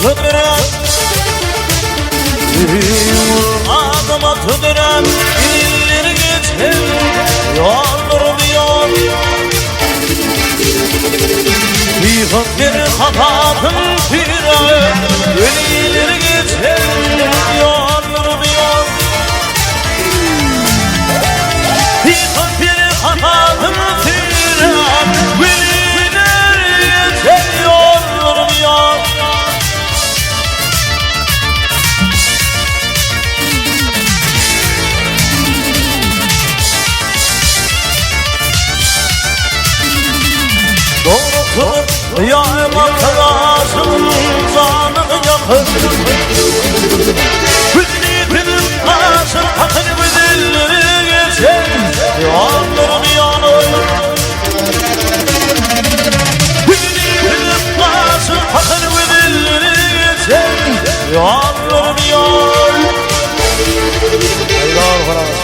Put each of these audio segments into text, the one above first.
tüdürem adıma tüdürem ileri geçin yoldur bir yol bir hatatın firayı ileri geçin yoldur bir yol bir hatatın firayı ileri geçin yoldur bir yol Yağma kalasın zanını yakın Bildiğinin kasın takın bildiğini geçen Yanlarım yanım Bildiğinin kasın takın bildiğini geçen Yanlarım yanım Hayırlar var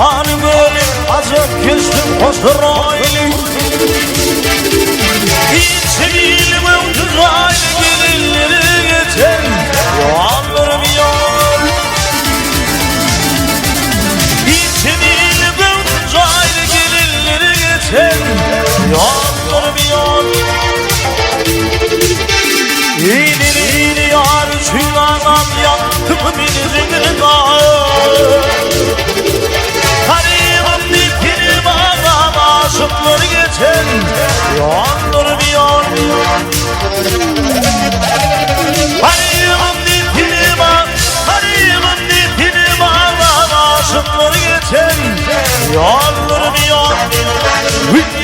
Halim öyle azıp geçtim Azrail'im İçeriğim Azrail gelinleri geçen Yollarım yol İçeriğim Azrail gelinleri geçen Yollarım yol İğneli yar çüğlanan yaktım minizini dağı Karımın dipini bağlama aşıkları geçen Yandır bir yan Karımın dipini bağlama aşıkları geçen Yandır bir yan